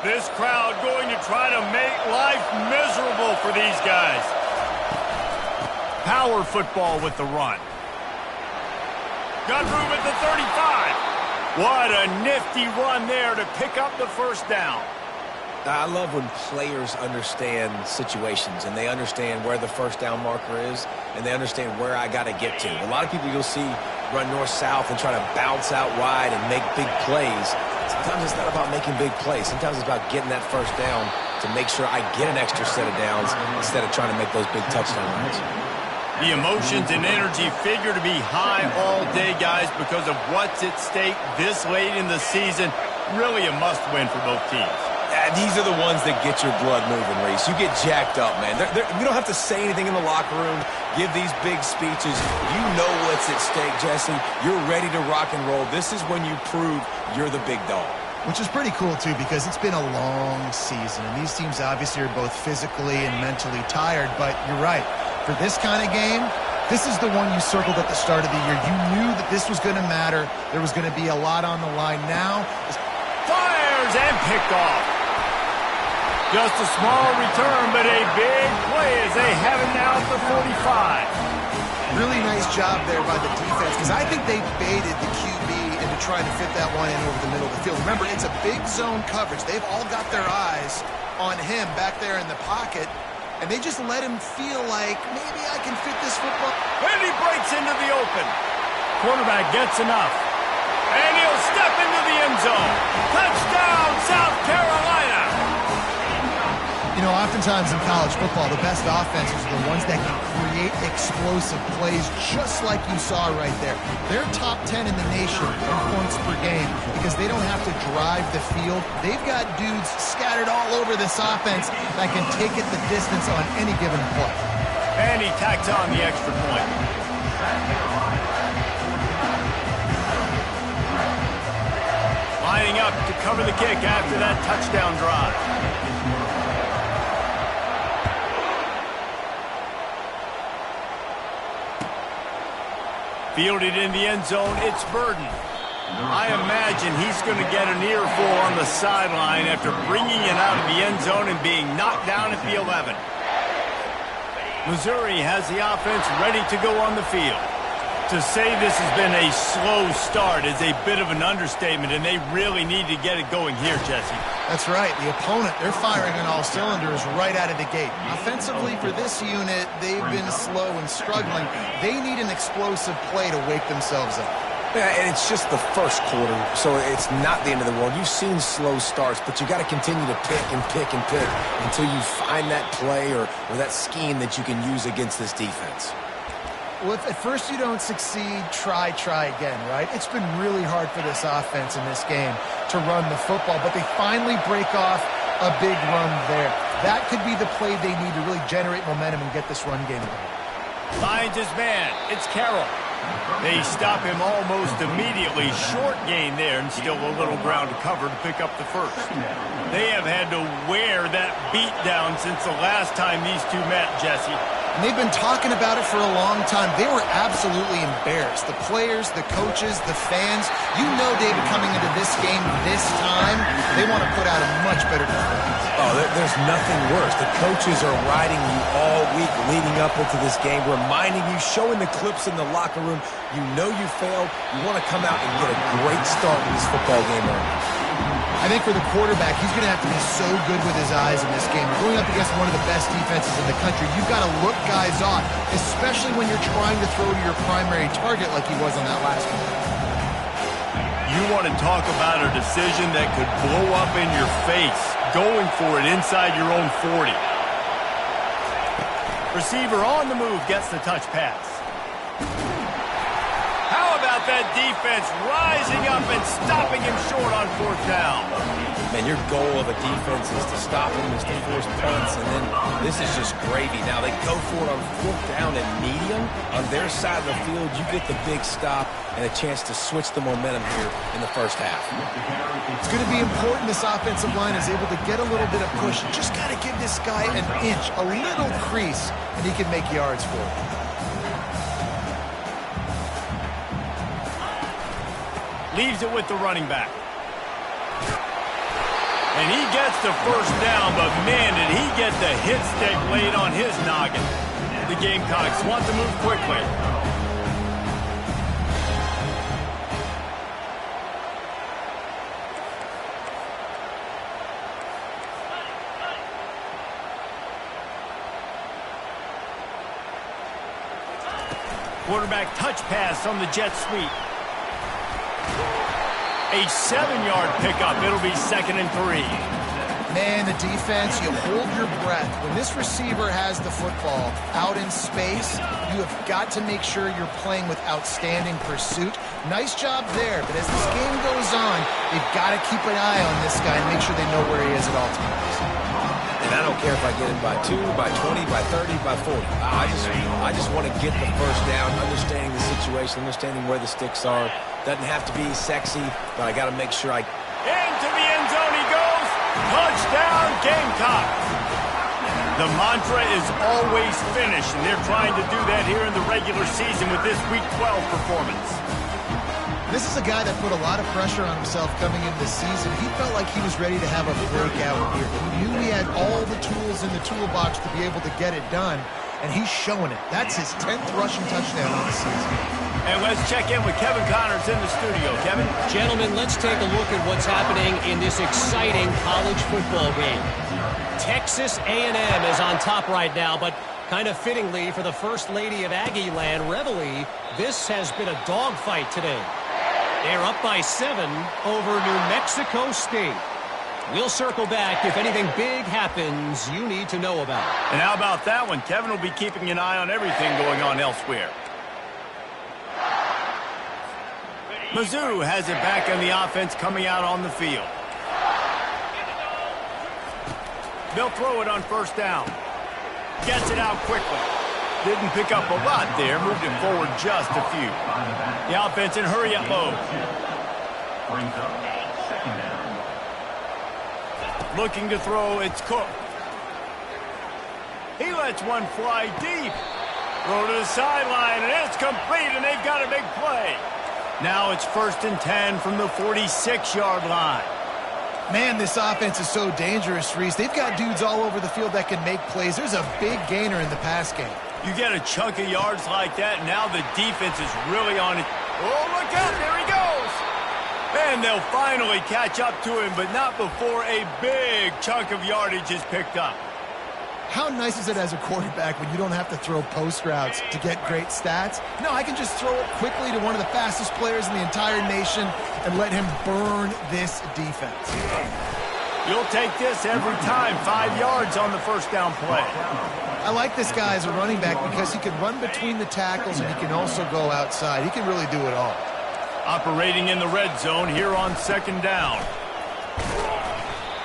This crowd going to try to make life miserable for these guys. Power football with the run. Got room at the 35. What a nifty run there to pick up the first down. I love when players understand situations and they understand where the first down marker is and they understand where I got to get to. A lot of people you'll see run north-south and try to bounce out wide and make big plays. Sometimes it's not about making big plays. Sometimes it's about getting that first down to make sure I get an extra set of downs instead of trying to make those big touchdown runs. The emotions and energy figure to be high all day, guys, because of what's at stake this late in the season. Really a must-win for both teams. These are the ones that get your blood moving, Reese. You get jacked up, man. You don't have to say anything in the locker room, give these big speeches. You know what's at stake, Jesse. You're ready to rock and roll. This is when you prove you're the big dog. Which is pretty cool, too, because it's been a long season. And these teams obviously are both physically and mentally tired. But you're right. For this kind of game, this is the one you circled at the start of the year. You knew that this was going to matter. There was going to be a lot on the line. Now, fires and picked off. Just a small return, but a big play as they have it now at the 45. Really nice job there by the defense, because I think they baited the QB into trying to fit that one in over the middle of the field. Remember, it's a big zone coverage. They've all got their eyes on him back there in the pocket, and they just let him feel like, maybe I can fit this football. And he breaks into the open. Quarterback gets enough. And he'll step into the end zone. Touchdown, South Carolina. You know, oftentimes in college football, the best offenses are the ones that can create explosive plays, just like you saw right there. They're top 10 in the nation in points per game because they don't have to drive the field. They've got dudes scattered all over this offense that can take it the distance on any given play. And he tacks on the extra point. Lining up to cover the kick after that touchdown drive. Fielded in the end zone, it's Burden. I imagine he's going to get an earful on the sideline after bringing it out of the end zone and being knocked down at the 11. Missouri has the offense ready to go on the field. To say this has been a slow start is a bit of an understatement, and they really need to get it going here, Jesse. That's right. The opponent, they're firing on all cylinders right out of the gate. Offensively, for this unit, they've been slow and struggling. They need an explosive play to wake themselves up. Yeah, and it's just the first quarter, so it's not the end of the world. You've seen slow starts, but you got to continue to pick and pick and pick until you find that play or that scheme that you can use against this defense. Well, if at first you don't succeed, try again, right? It's been really hard for this offense in this game to run the football, but they finally break off a big run there. That could be the play they need to really generate momentum and get this run game going. Finds his man. It's Carroll. They stop him almost immediately. Short gain there and still a little ground to cover to pick up the first. They have had to wear that beat down since the last time these two met, Jesse. And they've been talking about it for a long time. They were absolutely embarrassed. The players, the coaches, the fans. You know, David, coming into this game this time, they want to put out a much better performance. Oh, there's nothing worse. The coaches are riding you all week leading up into this game, reminding you, showing the clips in the locker room. You know you failed. You want to come out and get a great start in this football game early. I think for the quarterback, he's going to have to be so good with his eyes in this game. Going up against one of the best defenses in the country, you've got to look guys off, especially when you're trying to throw to your primary target like he was on that last one. You want to talk about a decision that could blow up in your face, going for it inside your own 40. Receiver on the move gets the touch pass. How about that defense rising up and stopping him short on fourth down? Man, your goal of a defense is to stop him, is to force punts, and then this is just gravy. Now they go for it on fourth down and medium. On their side of the field, you get the big stop and a chance to switch the momentum here in the first half. It's going to be important this offensive line is able to get a little bit of push. You just got to give this guy an inch, a little crease, and he can make yards for it. Leaves it with the running back. And he gets the first down, but man, did he get the hit stick laid on his noggin. The Gamecocks want to move quickly. Quarterback touch pass on the jet sweep. A 7-yard pickup. It'll be 2nd and 3. Man, the defense, you hold your breath. When this receiver has the football out in space, you have got to make sure you're playing with outstanding pursuit. Nice job there, but as this game goes on, they've got to keep an eye on this guy and make sure they know where he is at all times. And I don't care if I get him by 2, by 20, by 30, by 40. I just want to get the first down, understanding the situation, understanding where the sticks are. Doesn't have to be sexy, but I got to make sure I... Into the end zone he goes. Touchdown, Gamecocks. The mantra is always finish, and they're trying to do that here in the regular season with this Week 12 performance. This is a guy that put a lot of pressure on himself coming into the season. He felt like he was ready to have a breakout year. He knew he had all the tools in the toolbox to be able to get it done, and he's showing it. That's his 10th rushing touchdown of the season. And let's check in with Kevin Connors in the studio. Kevin? Gentlemen, let's take a look at what's happening in this exciting college football game. Texas A&M is on top right now, but kind of fittingly for the First Lady of Aggie Land, Reveille, this has been a dogfight today. They're up by 7 over New Mexico State. We'll circle back if anything big happens you need to know about. And how about that one? Kevin will be keeping an eye on everything going on elsewhere. Mizzou has it back on the offense coming out on the field. They'll throw it on first down. Gets it out quickly. Didn't pick up a lot there. Moved it forward just a few. The offense in hurry-up mode. Looking to throw, it's Cook. He lets one fly deep. Throw to the sideline, and it's complete, and they've got a big play. Now it's 1st and 10 from the 46-yard line. Man, this offense is so dangerous, Reese. They've got dudes all over the field that can make plays. There's a big gainer in the pass game. You get a chunk of yards like that, now the defense is really on it. Oh, look out, there he goes. And they'll finally catch up to him, but not before a big chunk of yardage is picked up. How nice is it as a quarterback when you don't have to throw post routes to get great stats? No, I can just throw it quickly to one of the fastest players in the entire nation and let him burn this defense. You'll take this every time. 5 yards on the first down play. I like this guy as a running back because he can run between the tackles and he can also go outside. He can really do it all. Operating in the red zone here on 2nd down.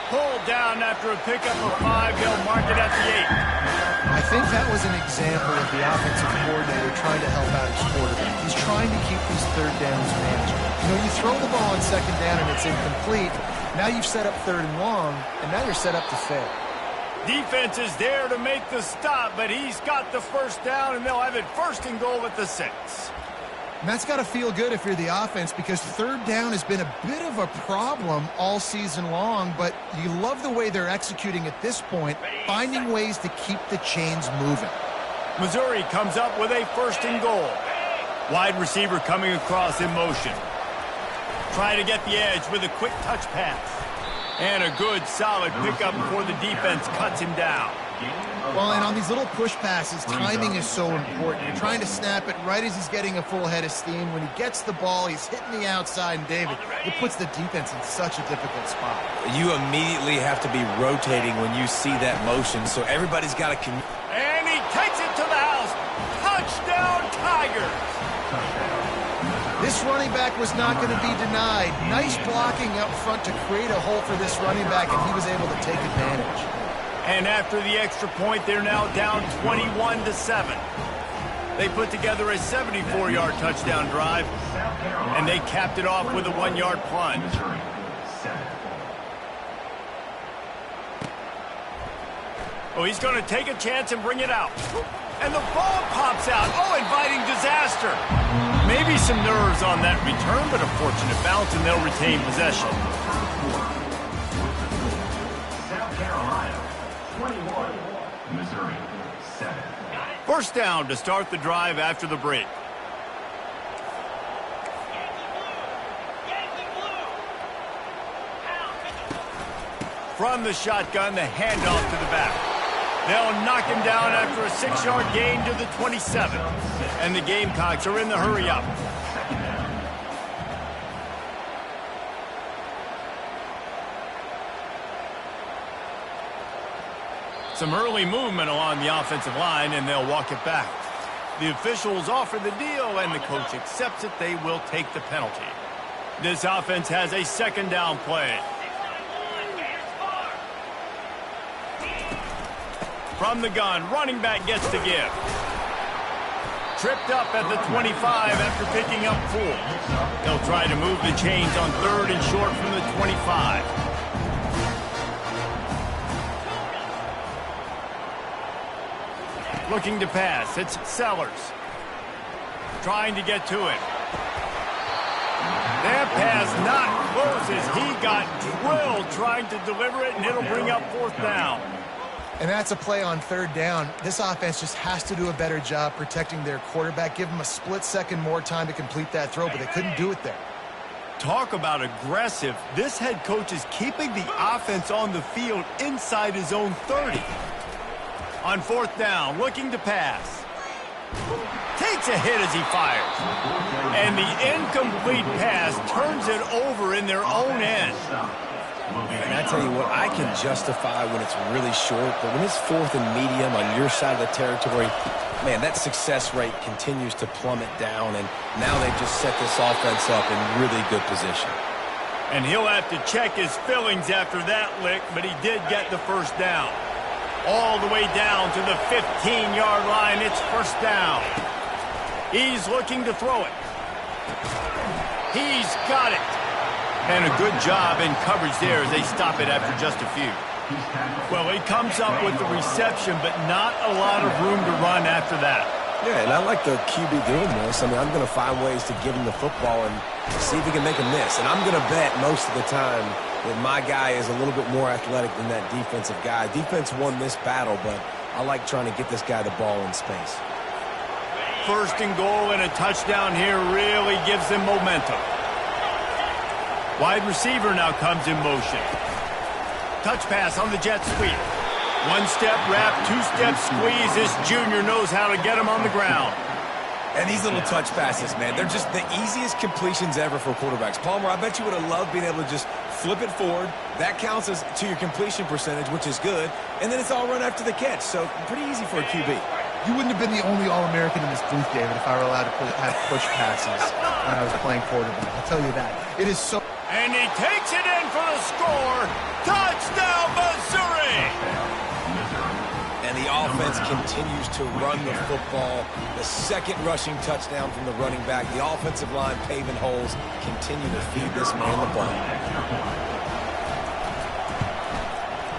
Pulled down after a pickup of 5. They'll mark it at the 8. I think that was an example of the offensive coordinator trying to help out his quarterback. He's trying to keep these 3rd downs manageable. You know, you throw the ball on 2nd down and it's incomplete. Now you've set up 3rd and long, and now you're set up to fail. Defense is there to make the stop, but he's got the first down, and they'll have it 1st and goal at the 6. And that's got to feel good if you're the offense because 3rd down has been a bit of a problem all season long, but you love the way they're executing at this point, finding ways to keep the chains moving. Missouri comes up with a 1st and goal. Wide receiver coming across in motion. Trying to get the edge with a quick touch pass. And a good, solid pickup before the defense cuts him down. Well, and on these little push passes, timing is so important. You're trying to snap it right as he's getting a full head of steam. When he gets the ball, he's hitting the outside, and David, it puts the defense in such a difficult spot. You immediately have to be rotating when you see that motion, so everybody's got to... And he takes it to the house. Touchdown, Tigers! This running back was not going to be denied. Nice blocking up front to create a hole for this running back, and he was able to take advantage. And after the extra point, they're now down 21-7. They put together a 74-yard touchdown drive, and they capped it off with a 1-yard plunge. Oh, he's going to take a chance and bring it out. And the ball pops out. Oh, inviting disaster. Maybe some nerves on that return, but a fortunate bounce, and they'll retain possession. First down to start the drive after the break. From the shotgun, the handoff to the back. They'll knock him down after a 6-yard gain to the 27. And the Gamecocks are in the hurry-up. Some early movement along the offensive line, and they'll walk it back. The officials offer the deal, and the coach accepts it. They will take the penalty. This offense has a second down play. From the gun, running back gets to give. Tripped up at the 25 after picking up 4. They'll try to move the chains on 3rd and short from the 25. Looking to pass, it's Sellers. Trying to get to it. That pass not close as he got drilled trying to deliver it, and it'll bring up 4th down. And that's a play on 3rd down. This offense just has to do a better job protecting their quarterback. Give him a split second more time to complete that throw, but they couldn't do it there. Talk about aggressive. This head coach is keeping the offense on the field inside his own 30. On 4th down, looking to pass. Takes a hit as he fires. And the incomplete pass turns it over in their own end. And I tell you what, I can justify when it's really short, but when it's 4th and medium on your side of the territory, man, that success rate continues to plummet down, and now they've just set this offense up in really good position. And he'll have to check his fillings after that lick, but he did get the first down. All the way down to the 15-yard line, it's first down. He's looking to throw it. He's got it. And a good job in coverage there as they stop it after just a few. Well, he comes up with the reception, but not a lot of room to run after that. Yeah, and I like the QB doing this. I mean, I'm going to find ways to give him the football and see if he can make a miss. And I'm going to bet most of the time that my guy is a little bit more athletic than that defensive guy. Defense won this battle, but I like trying to get this guy the ball in space. First and goal and a touchdown here really gives them momentum. Wide receiver now comes in motion. Touch pass on the jet sweep. One-step wrap, two-step squeeze. This junior knows how to get him on the ground. And these little touch passes, man, they're just the easiest completions ever for quarterbacks. Palmer, I bet you would have loved being able to just flip it forward. That counts as to your completion percentage, which is good. And then it's all run after the catch, so pretty easy for a QB. You wouldn't have been the only All-American in this booth, David, if I were allowed to have push passes when I was playing quarterback. I'll tell you that. It is so... And he takes it in for the score. Touchdown, Missouri! And the offense continues to run the football. The second rushing touchdown from the running back. The offensive line paving holes. Continue to feed this man the ball.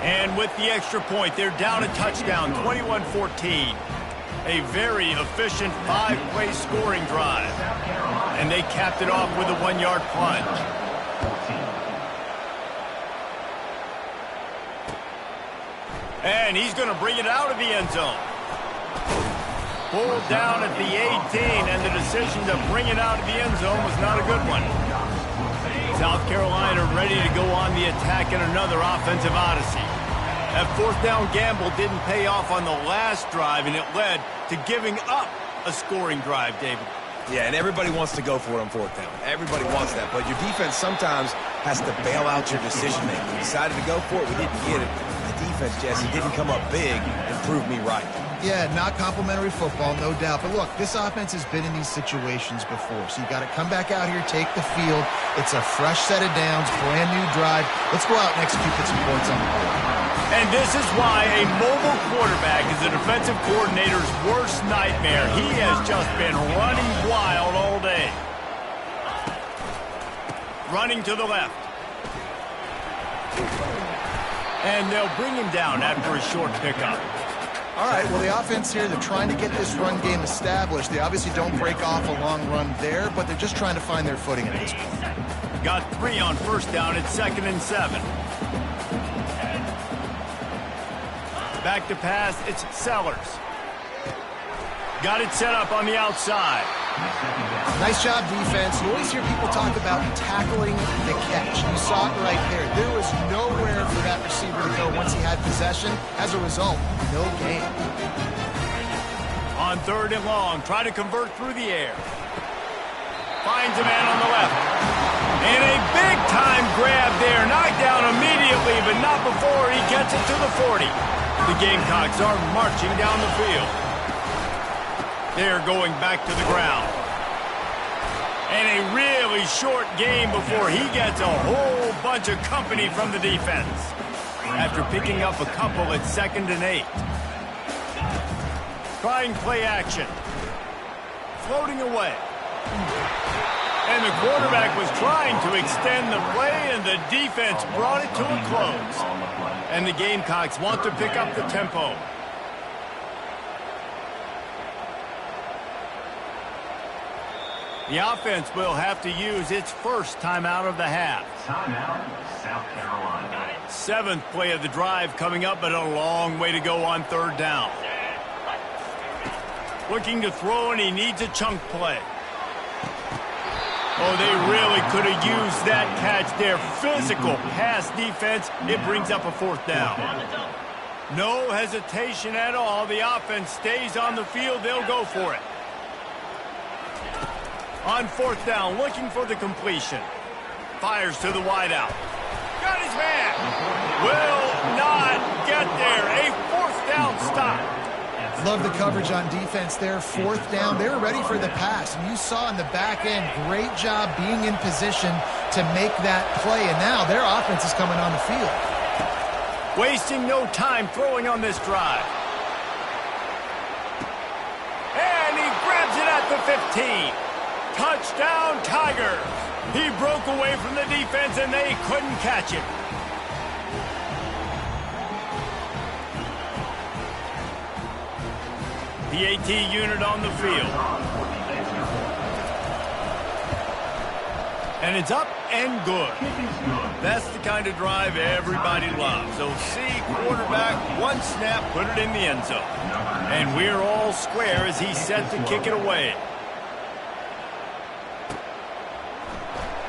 And with the extra point, they're down a touchdown, 21-14. A very efficient 5-play scoring drive. And they capped it off with a 1-yard plunge. And he's going to bring it out of the end zone. Pulled down at the 18, and the decision to bring it out of the end zone was not a good one. South Carolina ready to go on the attack in another offensive odyssey. That 4th down gamble didn't pay off on the last drive, and it led to giving up a scoring drive, David. Yeah, and everybody wants to go for it on 4th down. Everybody wants that, but your defense sometimes has to bail out your decision-making. We decided to go for it. We didn't get it. Defense, Jesse, didn't come up big and prove me right. Yeah, not complimentary football, no doubt. But look, this offense has been in these situations before. So you got to come back out here, take the field. It's a fresh set of downs, brand new drive. Let's go out and execute, get some points on the board. And this is why a mobile quarterback is the defensive coordinator's worst nightmare. He has just been running wild all day. Running to the left. And they'll bring him down after a short pickup. All right, well, the offense here, they're trying to get this run game established. They obviously don't break off a long run there, but they're just trying to find their footing at this point. Got 3 on first down at 2nd and 7. Back to pass, it's Sellers. Got it set up on the outside. Nice job, defense. You always hear people talk about tackling the catch. You saw it right there. There was nowhere for that receiver to go once he had possession. As a result, no gain. On 3rd and long, try to convert through the air. Finds a man on the left. And a big-time grab there. Knocked down immediately, but not before he gets it to the 40. The Gamecocks are marching down the field. They're going back to the ground. And a really short game before he gets a whole bunch of company from the defense. After picking up a couple at 2nd and 8. Trying play action. Floating away. And the quarterback was trying to extend the play, and the defense brought it to a close. And the Gamecocks want to pick up the tempo. The offense will have to use its first timeout of the half. Timeout, South Carolina. 7th play of the drive coming up, but a long way to go on 3rd down. Looking to throw, and he needs a chunk play. Oh, they really could have used that catch there. Physical pass defense. It brings up a 4th down. No hesitation at all. The offense stays on the field. They'll go for it. On 4th down, looking for the completion. Fires to the wideout. Got his man. Will not get there. A 4th down stop. Love the coverage on defense there. 4th down. They were ready for the pass. And you saw in the back end, great job being in position to make that play. And now their offense is coming on the field. Wasting no time throwing on this drive. And he grabs it at the 15. Touchdown, Tigers. He broke away from the defense, and they couldn't catch it. The AT unit on the field. And it's up and good. That's the kind of drive everybody loves. So see quarterback, one snap, put it in the end zone. And we're all square as he's set to kick it away.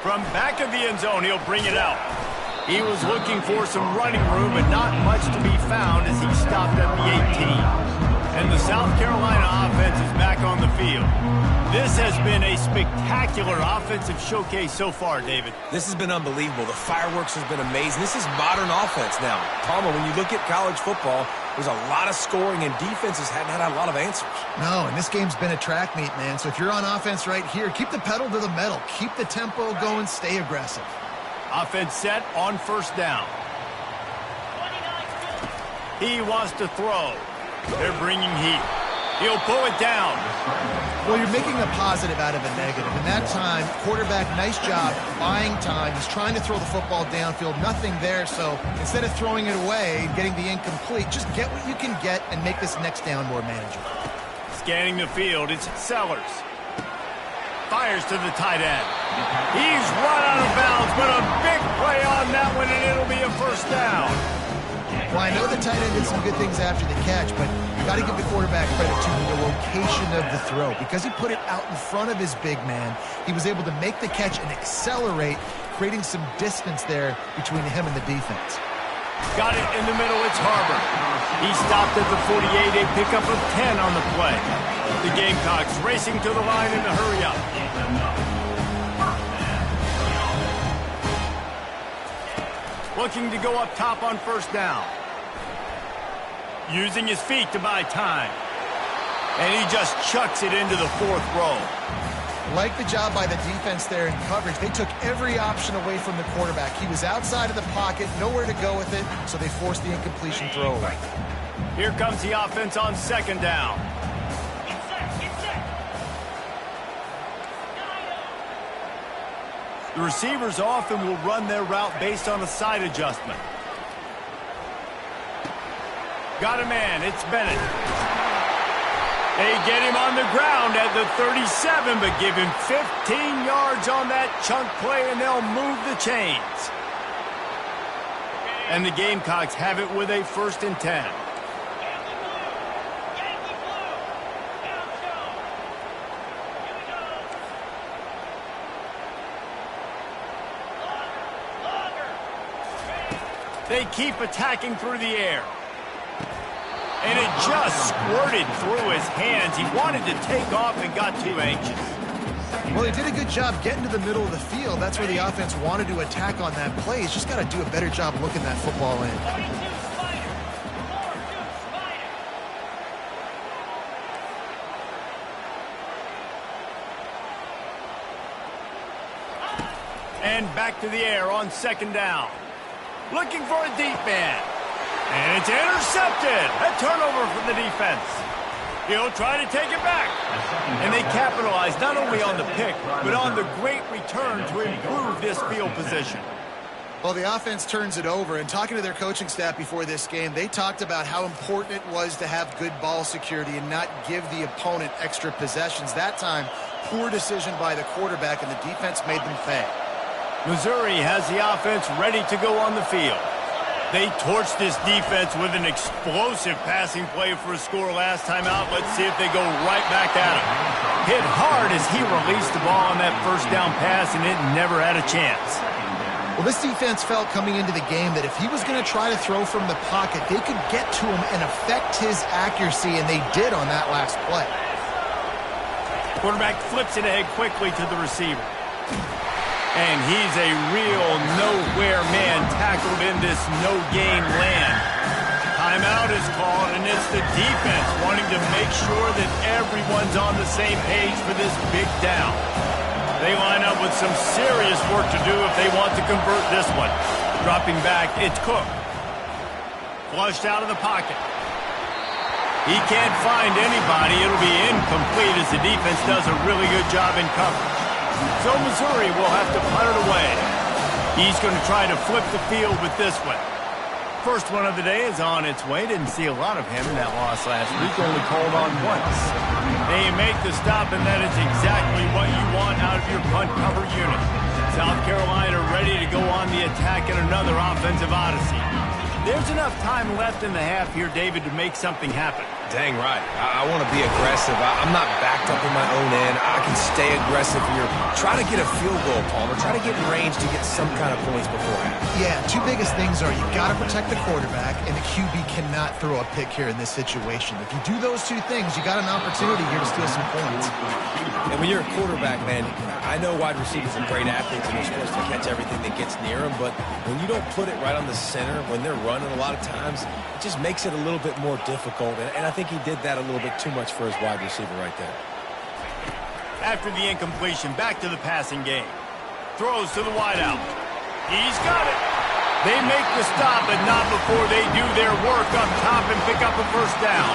From back of the end zone, he'll bring it out. He was looking for some running room, but not much to be found as he stopped at the 18. And the South Carolina offense is back on the field. This has been a spectacular offensive showcase so far, David. This has been unbelievable. The fireworks has been amazing. This is modern offense now. Palmer, when you look at college football, there's a lot of scoring, and defenses haven't had a lot of answers. No, and this game's been a track meet, man. So if you're on offense right here, keep the pedal to the metal. Keep the tempo going. Stay aggressive. Offense set on 1st down. He wants to throw. They're bringing heat. He'll pull it down. Well, you're making a positive out of a negative. And that time, quarterback, nice job, buying time. He's trying to throw the football downfield. Nothing there, so instead of throwing it away and getting the incomplete, just get what you can get and make this next down more manageable. Scanning the field, it's Sellers. Fires to the tight end. He's run out of bounds, but a big play on that one, and it'll be a 1st down. Well, I know the tight end did some good things after the catch, but you got to give the quarterback credit to the location of the throw. Because he put it out in front of his big man, he was able to make the catch and accelerate, creating some distance there between him and the defense. Got it in the middle, it's Harbor. He stopped at the 48, a pickup of 10 on the play. The Gamecocks racing to the line in a hurry up. Looking to go up top on 1st down. Using his feet to buy time. And he just chucks it into the 4th row. Like the job by the defense there in coverage. They took every option away from the quarterback. He was outside of the pocket, nowhere to go with it, so they forced the incompletion throwaway. Here comes the offense on 2nd down. The receivers often will run their route based on a side adjustment. Got a man, it's Bennett. They get him on the ground at the 37, but give him 15 yards on that chunk play, and they'll move the chains. And the Gamecocks have it with a 1st and 10. They keep attacking through the air. And it just squirted through his hands. He wanted to take off and got too anxious. Well, he did a good job getting to the middle of the field. That's where the offense wanted to attack on that play. He's just got to do a better job looking that football in. And back to the air on second down. Looking for a deep man. And it's intercepted. A turnover from the defense. He'll try to take it back. And they capitalize not only on the pick, but on the great return to improve this field position. Well, the offense turns it over, and talking to their coaching staff before this game, they talked about how important it was to have good ball security and not give the opponent extra possessions. That time, poor decision by the quarterback, and the defense made them pay. Missouri has the offense ready to go on the field. They torched this defense with an explosive passing play for a score last time out. Let's see if they go right back at him. Hit hard as he released the ball on that first down pass, and it never had a chance. Well, this defense felt coming into the game that if he was going to try to throw from the pocket, they could get to him and affect his accuracy, and they did on that last play. Quarterback flips it ahead quickly to the receiver. And he's a real nowhere man tackled in this no-gain land. Timeout is called, and it's the defense wanting to make sure that everyone's on the same page for this big down. They line up with some serious work to do if they want to convert this one. Dropping back, it's Cook. Flushed out of the pocket. He can't find anybody. It'll be incomplete as the defense does a really good job in coverage. So Missouri will have to punt it away. He's going to try to flip the field with this one. First one of the day is on its way. Didn't see a lot of him in that loss last week. Only called on once. They make the stop, and that is exactly what you want out of your punt cover unit. South Carolina ready to go on the attack in another offensive odyssey. There's enough time left in the half here, David, to make something happen. Dang right. I want to be aggressive. I'm not backed up in my own end. I can stay aggressive here. Try to get a field goal, Palmer. Try to get in range to get some kind of points beforehand. Yeah, two biggest things are you got to protect the quarterback, and the QB cannot throw a pick here in this situation. If you do those two things, you got an opportunity here to steal some points. And when you're a quarterback, man, I know wide receivers are great athletes and they're supposed to catch everything that gets near them, but when you don't put it right on the center, when they're running a lot of times, it just makes it a little bit more difficult. And I think he did that a little bit too much for his wide receiver right there. After the incompletion, back to the passing game. Throws to the wideout. He's got it. They make the stop, but not before they do their work up top and pick up a first down.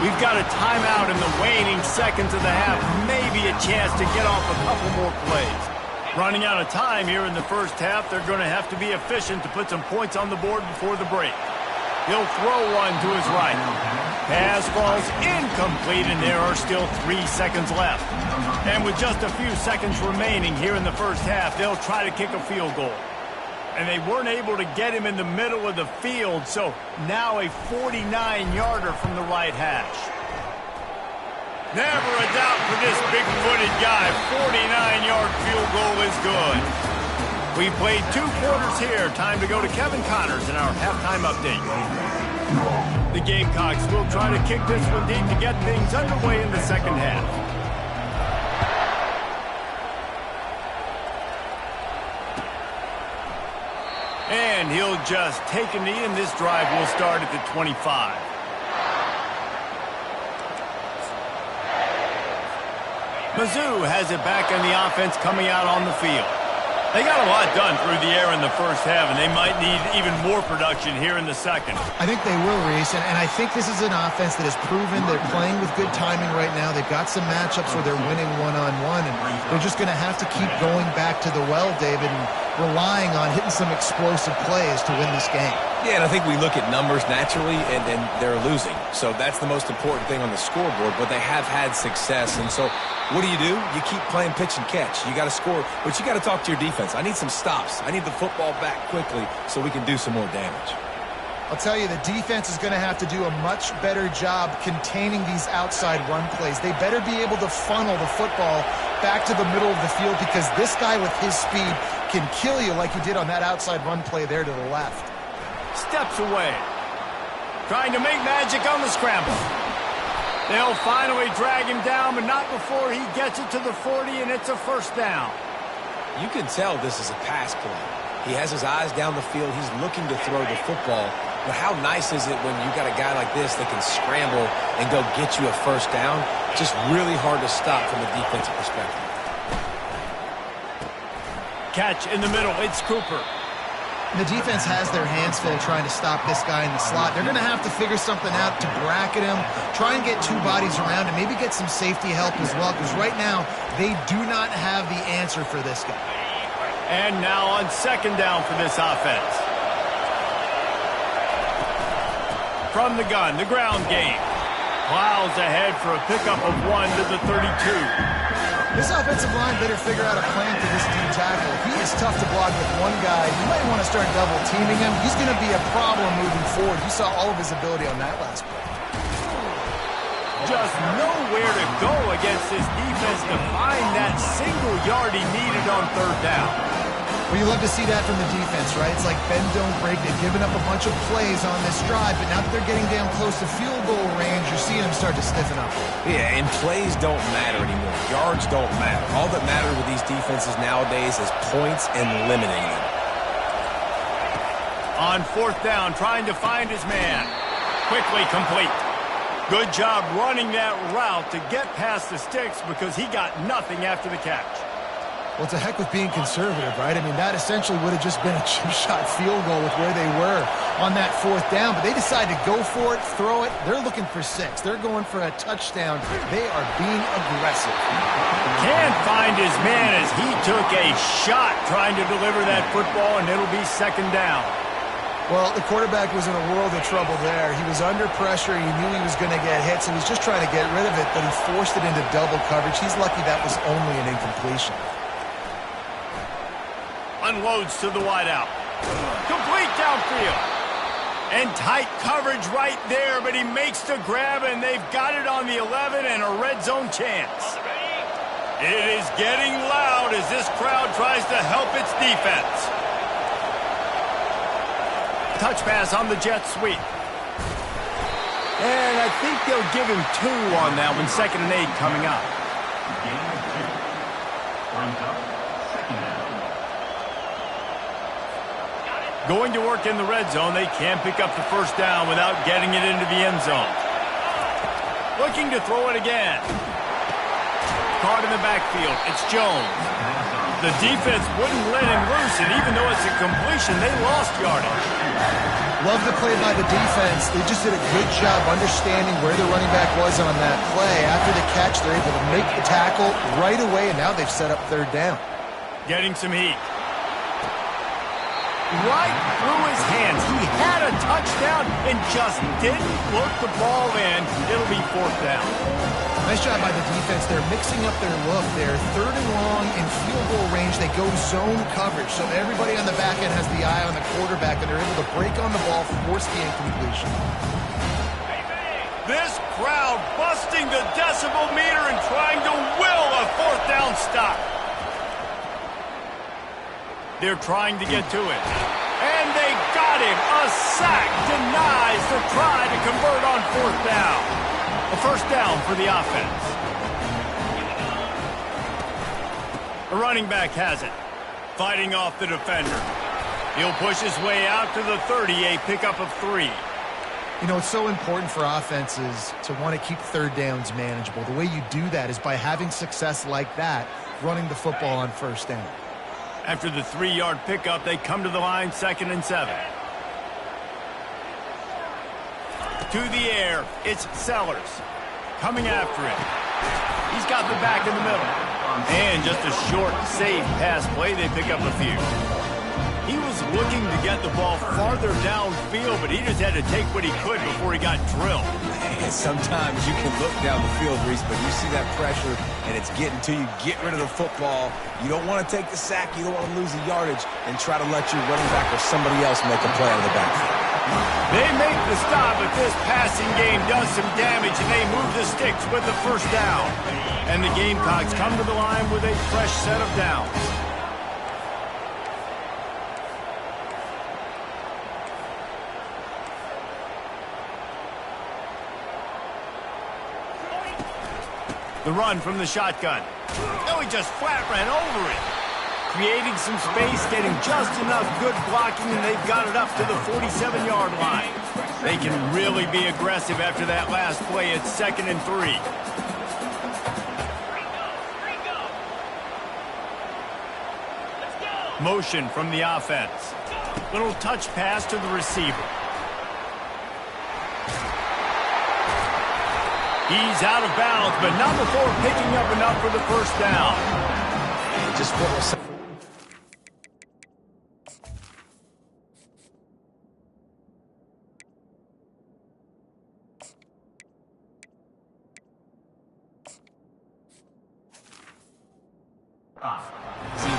We've got a timeout in the waning seconds of the half. Maybe a chance to get off a couple more plays. Running out of time here in the first half. They're going to have to be efficient to put some points on the board before the break. He'll throw one to his right. Pass falls incomplete, and there are still 3 seconds left. And with just a few seconds remaining here in the first half, they'll try to kick a field goal. And they weren't able to get him in the middle of the field, so now a 49-yarder from the right hash. Never a doubt for this big-footed guy. 49-yard field goal is good. We played 2 quarters here. Time to go to Kevin Connors in our halftime update. The Gamecocks will try to kick this one deep to get things underway in the second half. And he'll just take a knee, and this drive will start at the 25. Mizzou has it back on the offense coming out on the field. They got a lot done through the air in the first half, and they might need even more production here in the second. I think they will, Reese, and I think this is an offense that has proven they're playing with good timing right now. They've got some matchups where they're winning one-on-one, and they're just going to have to keep going back to the well, David, and relying on hitting some explosive plays to win this game. Yeah, and I think we look at numbers naturally, and they're losing. So that's the most important thing on the scoreboard, but they have had success. And so what do? You keep playing pitch and catch. You got to score, but you got to talk to your defense. I need some stops. I need the football back quickly so we can do some more damage. I'll tell you, the defense is going to have to do a much better job containing these outside run plays. They better be able to funnel the football back to the middle of the field, because this guy with his speed can kill you like he did on that outside run play there to the left. steps away. Trying to make magic on the scramble. They'll finally drag him down, but not before he gets it to the 40, and it's a first down. You can tell this is a pass play. He has his eyes down the field. He's looking to throw the football. But how nice is it when you got a guy like this that can scramble and go get you a first down? Just really hard to stop from a defensive perspective. Catch in the middle. It's Cooper. The defense has their hands full trying to stop this guy in the slot. They're going to have to figure something out to bracket him, try and get two bodies around him, maybe get some safety help as well, because right now they do not have the answer for this guy. And now on second down for this offense. From the gun, the ground game. Plows ahead for a pickup of 1 to the 32. This offensive line better figure out a plan for this D tackle. If he is tough to block with one guy, you might want to start double teaming him. He's going to be a problem moving forward. You saw all of his ability on that last play. Just nowhere to go against this defense to find that single yard he needed on third down. Well, you love to see that from the defense, right? It's like bend, don't break. They've given up a bunch of plays on this drive, but now that they're getting down close to field goal range, you're seeing them start to stiffen up. Yeah, and plays don't matter anymore. Yards don't matter. All that matters with these defenses nowadays is points and limiting them. On fourth down, trying to find his man. Quickly complete. Good job running that route to get past the sticks because he got nothing after the catch. Well, it's a heck with being conservative, right? I mean, that essentially would have just been a chip-shot field goal with where they were on that fourth down, but they decided to go for it, throw it. They're looking for 6. They're going for a touchdown. They are being aggressive. Can't find his man as he took a shot trying to deliver that football, and it'll be second down. Well, the quarterback was in a world of trouble there. He was under pressure. He knew he was going to get hit, so he was just trying to get rid of it, but he forced it into double coverage. He's lucky that was only an incompletion. Unloads to the wideout. Complete downfield. And tight coverage right there, but he makes the grab, and they've got it on the 11 and a red zone chance. It is getting loud as this crowd tries to help its defense. Touch pass on the jet sweep. And I think they'll give him 2 on that one. 2nd and 8 coming up. Going to work in the red zone. They can't pick up the first down without getting it into the end zone. Looking to throw it again. Caught in the backfield. It's Jones. The defense wouldn't let him loose, and even though it's a completion, they lost yardage. Love the play by the defense. They just did a good job understanding where the running back was on that play. After the catch, they're able to make the tackle right away, and now they've set up third down. Getting some heat. Right through his hands. He had a touchdown and just didn't look the ball in. It'll be fourth down. Nice job by the defense. They're mixing up their look. They're third and long in field goal range. They go zone coverage. So everybody on the back end has the eye on the quarterback, and they're able to break on the ball, force the incompletion. This crowd busting the decibel meter and trying to will a fourth down stop. They're trying to get to it. And they got him. A sack denies the try to convert on fourth down. A first down for the offense. The running back has it. Fighting off the defender. He'll push his way out to the 30, a pickup of 3. You know, it's so important for offenses to want to keep third downs manageable. The way you do that is by having success like that, running the football on first down. After the 3-yard pickup, they come to the line, 2nd and 7. To the air, it's Sellers. Coming after him. He's got the back in the middle. And just a short, safe pass play, they pick up a few. He was looking to get the ball farther downfield, but he just had to take what he could before he got drilled. And sometimes you can look down the field, Reese, but you see that pressure, and it's getting to you. Get rid of the football. You don't want to take the sack. You don't want to lose the yardage, and try to let your running back or somebody else make a play out of the backfield. They make the stop, but this passing game does some damage, and they move the sticks with the first down. And the Gamecocks come to the line with a fresh set of downs. The run from the shotgun. No, he just flat ran over it. Creating some space, getting just enough good blocking, and they've got it up to the 47-yard line. They can really be aggressive after that last play. It's 2nd and 3. Motion from the offense. Little touch pass to the receiver. He's out of bounds, but not before picking up enough for the first down. Just what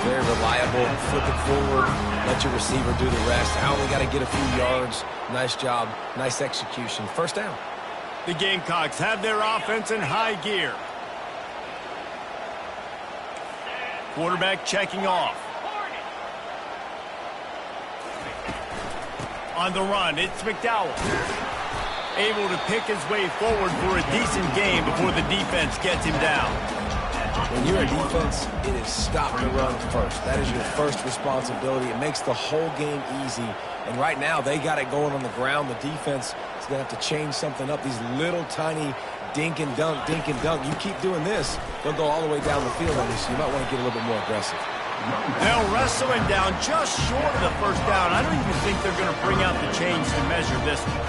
very reliable, flip it forward, let your receiver do the rest. I only got to get a few yards. Nice job, nice execution. First down. The Gamecocks have their offense in high gear. Quarterback checking off. On the run, it's McDowell. Able to pick his way forward for a decent game before the defense gets him down. When you're a defense, it is stop the run first. That is your first responsibility. It makes the whole game easy. And right now, they got it going on the ground. The defense is going to have to change something up. These little tiny dink and dunk, dink and dunk. You keep doing this, they'll go all the way down the field on you, so you might want to get a little bit more aggressive. They'll wrestle him down just short of the first down. I don't even think they're going to bring out the chains to measure this one.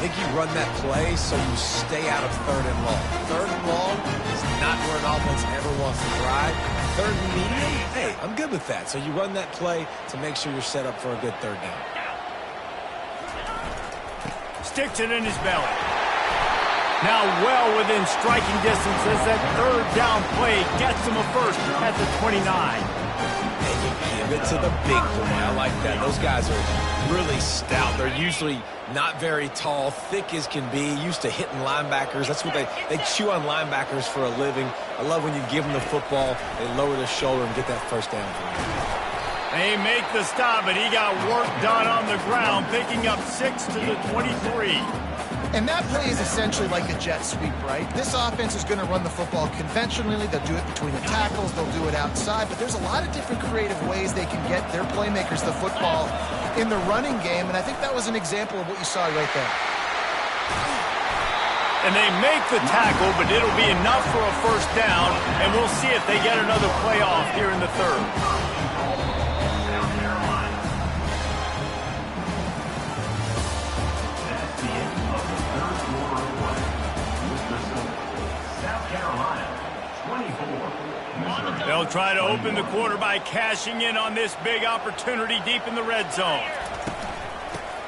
I think you run that play so you stay out of 3rd and long. 3rd and long is not where an offense ever wants to drive. 3rd and medium, hey, I'm good with that. So you run that play to make sure you're set up for a good 3rd down. Sticks it in his belly. Now well within striking distance as that 3rd down play gets him a first at the 29. And you give it to the big boy. I like that. Those guys are really stout. They're usually not very tall, thick as can be, used to hitting linebackers. That's what they chew on linebackers for a living. I love when you give them the football, they lower their shoulder and get that first down for you. They make the stop, but he got work done on the ground, picking up 6 to the 23. And that play is essentially like a jet sweep, right? This offense is going to run the football conventionally. They'll do it between the tackles. They'll do it outside. But there's a lot of different creative ways they can get their playmakers the football in the running game. And I think that was an example of what you saw right there. And they make the tackle, but it'll be enough for a first down. And we'll see if they get another play off here in the 3rd. They'll try to open the quarter by cashing in on this big opportunity deep in the red zone.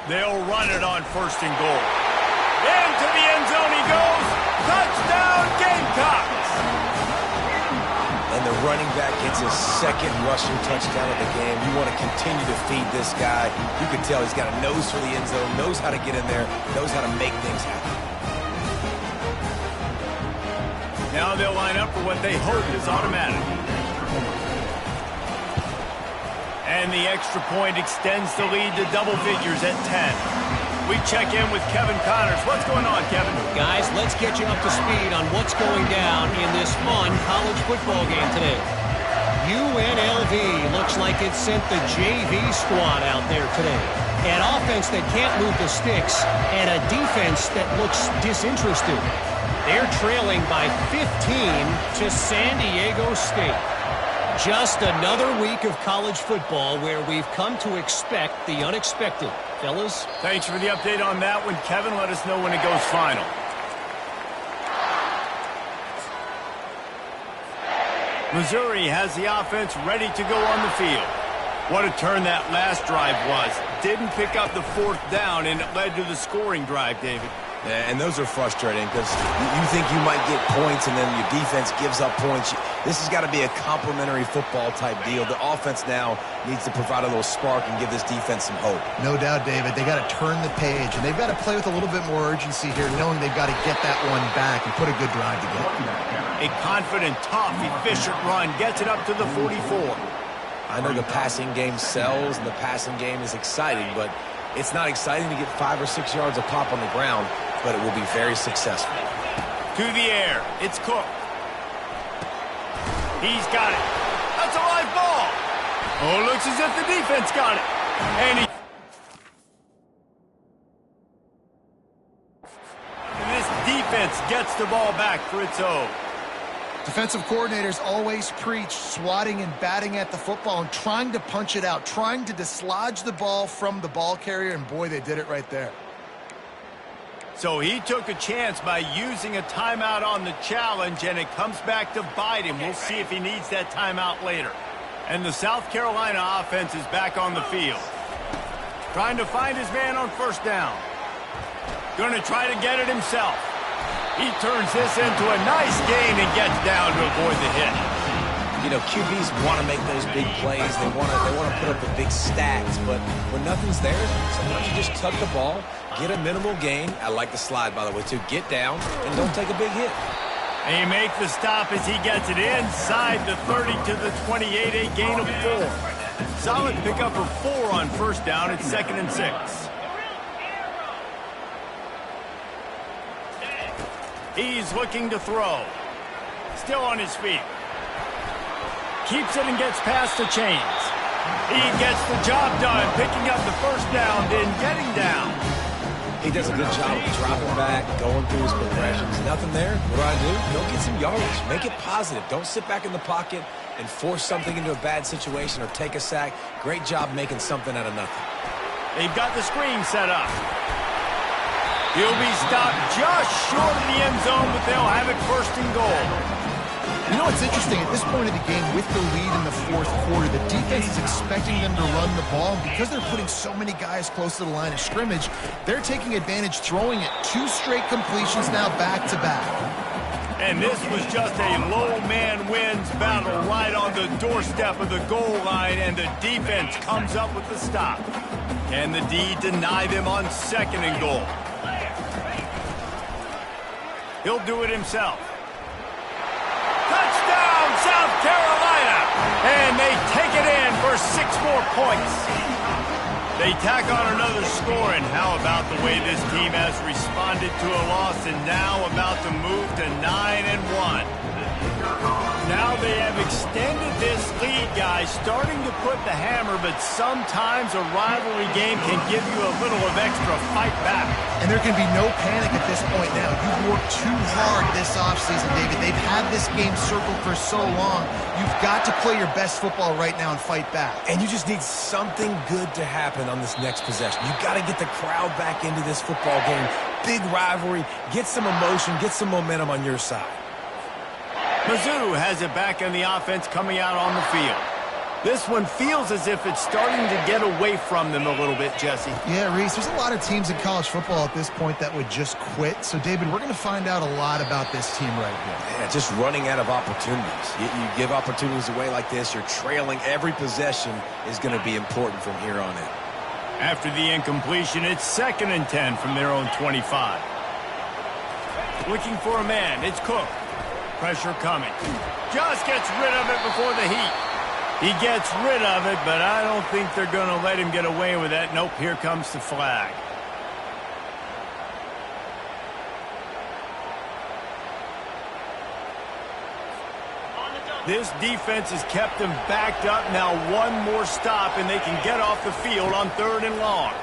They'll run it on 1st and goal. Into the end zone he goes. Touchdown, Gamecocks! And the running back gets his 2nd rushing touchdown of the game. You want to continue to feed this guy. You can tell he's got a nose for the end zone, knows how to get in there, knows how to make things happen. Now they'll line up for what they hope is automatic. And the extra point extends the lead to double figures at 10. We check in with Kevin Connors. What's going on, Kevin? Guys, let's get you up to speed on what's going down in this fun college football game today. UNLV looks like it sent the JV squad out there today. An offense that can't move the sticks and a defense that looks disinterested. They're trailing by 15 to San Diego State. Just another week of college football where we've come to expect the unexpected. Fellas? Thanks for the update on that one, Kevin. Let us know when it goes final. Missouri has the offense ready to go on the field. What a turn that last drive was. Didn't pick up the 4th down, and it led to the scoring drive, David. Yeah, and those are frustrating because you think you might get points and then your defense gives up points. This has got to be a complementary football type deal. The offense now needs to provide a little spark and give this defense some hope. No doubt, David. They got to turn the page, and they've got to play with a little bit more urgency here, knowing they've got to get that one back and put a good drive together. A confident, tough, efficient run gets it up to the 44. I know the passing game sells and the passing game is exciting, but it's not exciting to get 5 or 6 yards of pop on the ground, but it will be very successful. To the air, it's Cook. He's got it. That's a live ball. Oh, looks as if the defense got it. And this defense gets the ball back for its own. Defensive coordinators always preach swatting and batting at the football and trying to punch it out, trying to dislodge the ball from the ball carrier, and boy, they did it right there. So he took a chance by using a timeout on the challenge, and it comes back to bite him. We'll see if he needs that timeout later. And the South Carolina offense is back on the field. Trying to find his man on first down. Going to try to get it himself. He turns this into a nice gain and gets down to avoid the hit. You know, QBs want to make those big plays. They want to put up the big stacks, but when nothing's there, sometimes you just tuck the ball, get a minimal gain. I like the slide, by the way, too. Get down and don't take a big hit. And he makes the stop as he gets it inside the 30 to the 28, a gain of 4. Solid pickup of 4 on first down. It's 2nd and 6. He's looking to throw. Still on his feet. Keeps it and gets past the chains. He gets the job done, picking up the first down, then getting down. He does a good job of dropping back, going through his progressions. Nothing there. What do? Go get some yardage. Make it positive. Don't sit back in the pocket and force something into a bad situation or take a sack. Great job making something out of nothing. They've got the screen set up. He'll be stopped just short of the end zone, but they'll have it 1st and goal. You know what's interesting? At this point of the game, with the lead in the 4th quarter, the defense is expecting them to run the ball. And because they're putting so many guys close to the line of scrimmage, they're taking advantage, throwing it 2 straight completions now back-to-back. And this was just a low man wins battle right on the doorstep of the goal line, and the defense comes up with the stop. Can the D deny them on 2nd and goal? He'll do it himself. Touchdown, South Carolina! And they take it in for 6 more points. They tack on another score, and how about the way this team has responded to a loss and now about to move to 9-1. Now they have extended this lead, guys, starting to put the hammer, but sometimes a rivalry game can give you a little of extra fight back. And there can be no panic at this point now. You've worked too hard this offseason, David. They've had this game circled for so long. You've got to play your best football right now and fight back. And you just need something good to happen on this next possession. You've got to get the crowd back into this football game. Big rivalry. Get some emotion. Get some momentum on your side. Mizzou has it back in the offense coming out on the field. This one feels as if it's starting to get away from them a little bit, Jesse. Yeah, Reese, there's a lot of teams in college football at this point that would just quit. So, David, we're going to find out a lot about this team right here. Yeah, just running out of opportunities. You give opportunities away like this, you're trailing. Every possession is going to be important from here on in. After the incompletion, it's 2nd and 10 from their own 25. Looking for a man. It's Cook. Pressure coming. Just gets rid of it before the heat. He gets rid of it, but I don't think they're going to let him get away with that. Nope, here comes the flag. This defense has kept them backed up. Now 1 more stop, and they can get off the field on 3rd and long.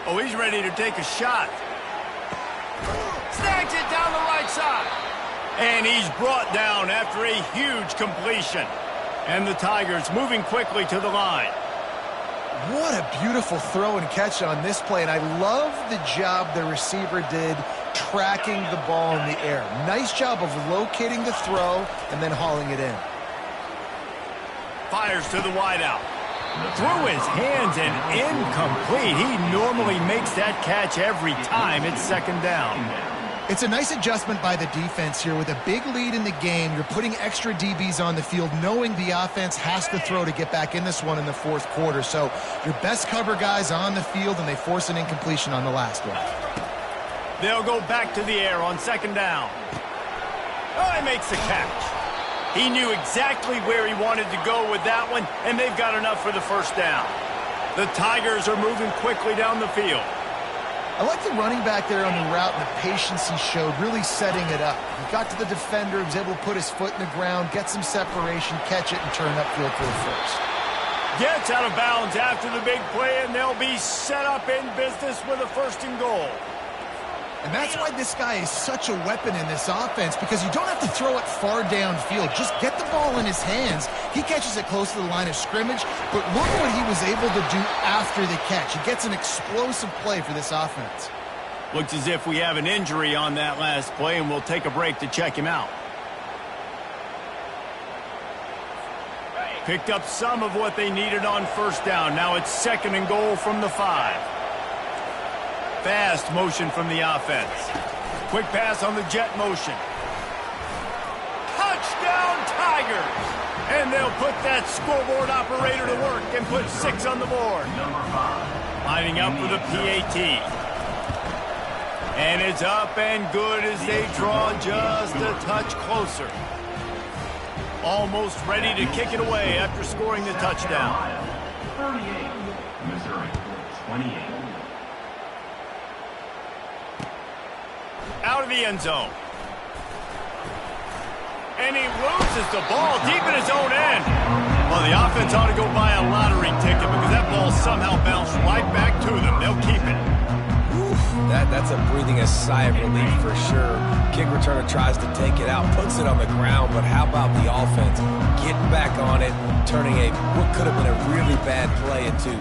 Oh, he's ready to take a shot. Snags it down the right side. And he's brought down after a huge completion. And the Tigers moving quickly to the line. What a beautiful throw and catch on this play. And I love the job the receiver did tracking the ball in the air. Nice job of locating the throw and then hauling it in. Fires to the wideout. Through his hands and incomplete. He normally makes that catch every time. It's 2nd down. It's a nice adjustment by the defense here. With a big lead in the game, you're putting extra DBs on the field, knowing the offense has to throw to get back in this one in the 4th quarter. So your best cover guys on the field, and they force an incompletion on the last one. They'll go back to the air on 2nd down. Oh, he makes the catch. He knew exactly where he wanted to go with that one, and they've got enough for the 1st down. The Tigers are moving quickly down the field. I like the running back there on the route and the patience he showed, really setting it up. He got to the defender, was able to put his foot in the ground, get some separation, catch it, and turn upfield for the first. Gets out of bounds after the big play, and they'll be set up in business with a 1st and goal. And that's why this guy is such a weapon in this offense, because you don't have to throw it far downfield. Just get the ball in his hands. He catches it close to the line of scrimmage, but look what he was able to do after the catch. He gets an explosive play for this offense. Looks as if we have an injury on that last play, and we'll take a break to check him out. Picked up some of what they needed on 1st down. Now it's 2nd and goal from the 5. Fast motion from the offense. Quick pass on the jet motion. Touchdown Tigers! And they'll put that scoreboard operator to work and put 6 on the board. Lining up for the PAT. And it's up and good as they draw just a touch closer. Almost ready to kick it away after scoring the touchdown. 38, Missouri, 28. Out of the end zone. And he loses the ball deep in his own end. Well, the offense ought to go buy a lottery ticket because that ball somehow bounced right back to them. They'll keep it. That's a breathing a sigh of relief for sure. Kick returner tries to take it out, puts it on the ground, but how about the offense getting back on it, turning what could have been a really bad play into,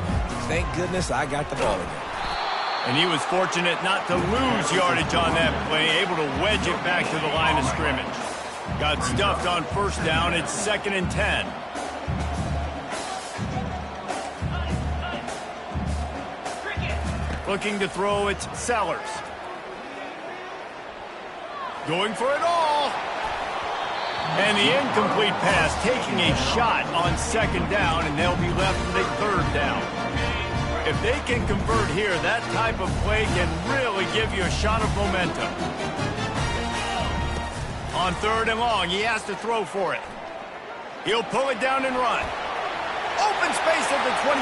thank goodness I got the ball again. And he was fortunate not to lose yardage on that play, able to wedge it back to the line of scrimmage. Got stuffed on 1st down. It's 2nd and 10. Looking to throw, it's Sellers. Going for it all. And the incomplete pass, taking a shot on 2nd down, and they'll be left with a 3rd down. If they can convert here, that type of play can really give you a shot of momentum. On 3rd and long, he has to throw for it. He'll pull it down and run. Open space at the 25.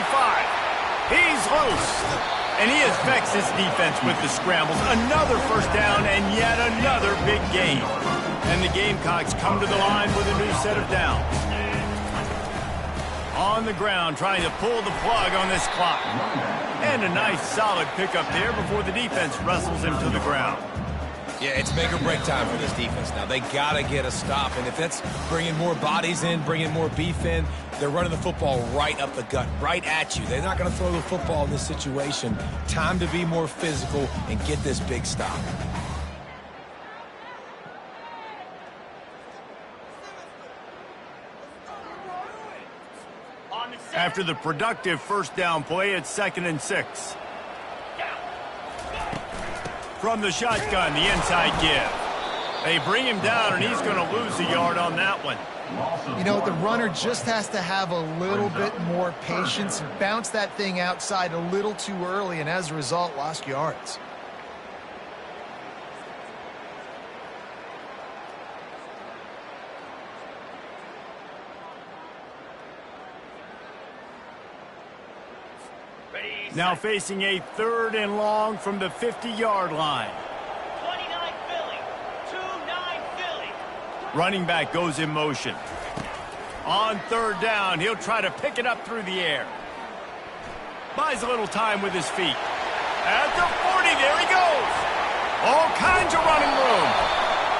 He's loose. And he affects his defense with the scrambles. Another 1st down and yet another big gain. And the Gamecocks come to the line with a new set of downs. On the ground, trying to pull the plug on this clock. And a nice solid pickup there before the defense wrestles him to the ground. Yeah, it's make or break time for this defense now. They got to get a stop, and if that's bringing more bodies in, bringing more beef in, they're running the football right up the gut, right at you. They're not going to throw the football in this situation. Time to be more physical and get this big stop. After the productive 1st down play, it's 2nd and 6. From the shotgun, the inside give. They bring him down, and he's going to lose a yard on that one. You know, the runner just has to have a little bit more patience, bounce that thing outside a little too early, and as a result, lost yards. Now facing a 3rd and long from the 50-yard line. 29 Philly. 2-9 Philly. Running back goes in motion. On 3rd down, he'll try to pick it up through the air. Buys a little time with his feet. At the 40, there he goes. All kinds of running room.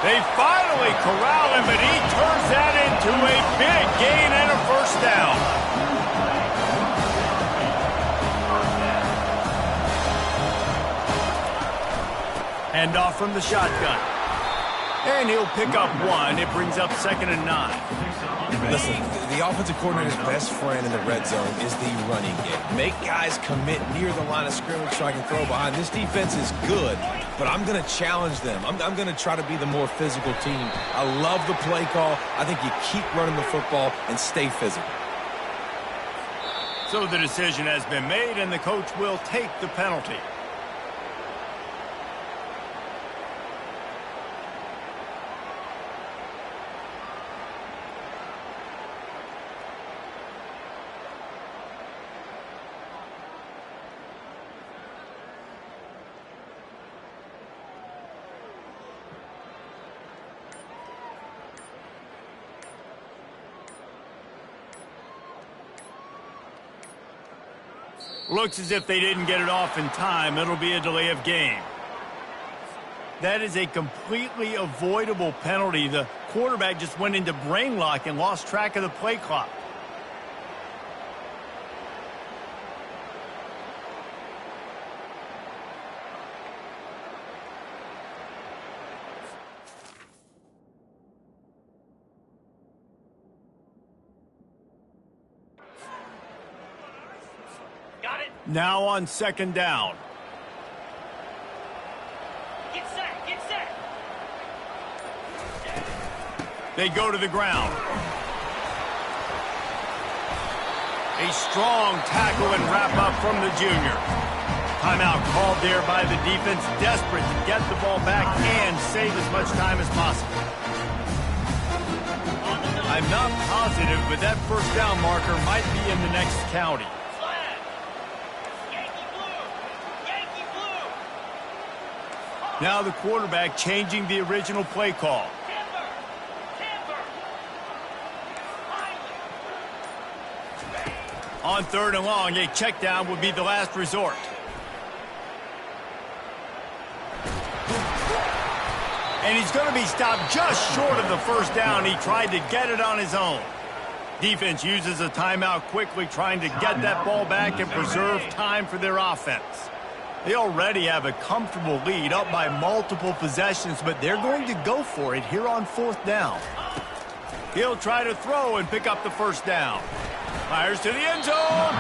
They finally corral him, but he turns that into a big gain and a 1st down. Hand off from the shotgun. And he'll pick up 1. It brings up 2nd and 9. Listen, the offensive coordinator's best friend in the red zone is the running game. Make guys commit near the line of scrimmage so I can throw behind. This defense is good, but I'm going to challenge them. I'm going to try to be the more physical team. I love the play call. I think you keep running the football and stay physical. So the decision has been made, and the coach will take the penalty. Looks as if they didn't get it off in time. It'll be a delay of game. That is a completely avoidable penalty. The quarterback just went into brain lock and lost track of the play clock. Got it. Now on second down. Get set. Get set. They go to the ground. A strong tackle and wrap up from the junior. Timeout called there by the defense, desperate to get the ball back and save as much time as possible. I'm not positive, but that first down marker might be in the next county. Flag. Yankee blue. Yankee blue. Now the quarterback changing the original play call. Timber. Timber. Finally. On third and long, a check down would be the last resort. And he's going to be stopped just short of the first down. He tried to get it on his own. Defense uses a timeout quickly, trying to get that ball back and preserve time for their offense. They already have a comfortable lead, up by multiple possessions, but they're going to go for it here on fourth down. He'll try to throw and pick up the first down. Fires to the end zone.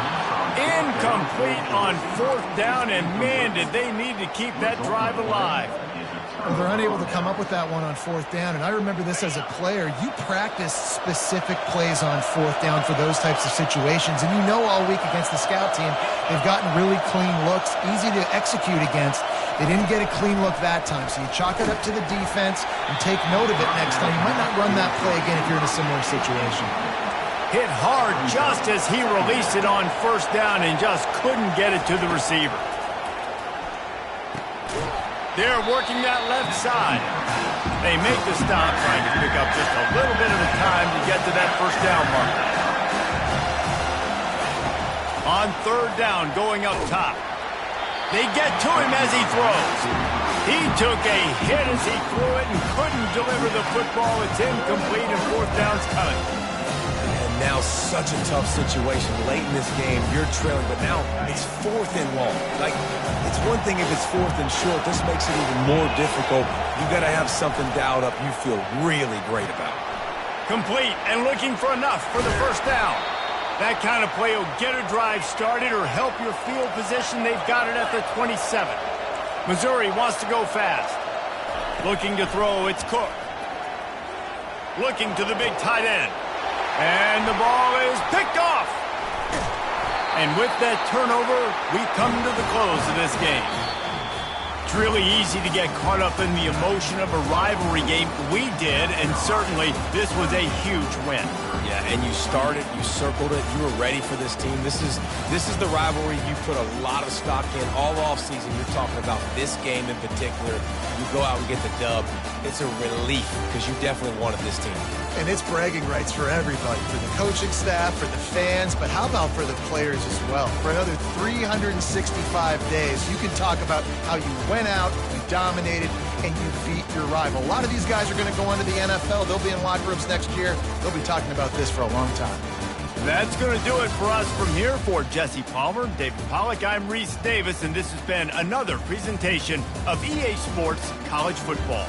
Incomplete on fourth down, and man, did they need to keep that drive alive. Well, they're unable to come up with that one on fourth down, and I remember this as a player. You practice specific plays on fourth down for those types of situations, and you know all week against the scout team, they've gotten really clean looks, easy to execute against. They didn't get a clean look that time, so you chalk it up to the defense and take note of it next time. You might not run that play again if you're in a similar situation. Hit hard just as he released it on first down and just couldn't get it to the receiver. They're working that left side. They make the stop, trying to pick up just a little bit of the time to get to that first down marker. On third down, going up top. They get to him as he throws. He took a hit as he threw it and couldn't deliver the football. It's incomplete and fourth down's coming. Now such a tough situation late in this game. You're trailing, but now it's fourth and long. Like, it's one thing if it's fourth and short. This makes it even more difficult. You got to have something dialed up you feel really great about. Complete and looking for enough for the first down. That kind of play will get a drive started or help your field position. They've got it at the 27. Missouri wants to go fast. Looking to throw, it's Cook. Looking to the big tight end. And the ball is picked off. And with that turnover, we come to the close of this game. It's really easy to get caught up in the emotion of a rivalry game. We did, and certainly this was a huge win. Yeah, and you started, you circled it, you were ready for this team. This is the rivalry you put a lot of stock in all offseason. You're talking about this game in particular. You go out and get the dub. It's a relief because you definitely wanted this team. And it's bragging rights for everybody, for the coaching staff, for the fans, but how about for the players as well? For another 365 days, you can talk about how you went out, you dominated, and you beat your rival. A lot of these guys are going to go on to the NFL. They'll be in locker rooms next year. They'll be talking about this for a long time. That's going to do it for us from here. For Jesse Palmer, David Pollack, I'm Reese Davis, and this has been another presentation of EA Sports College Football.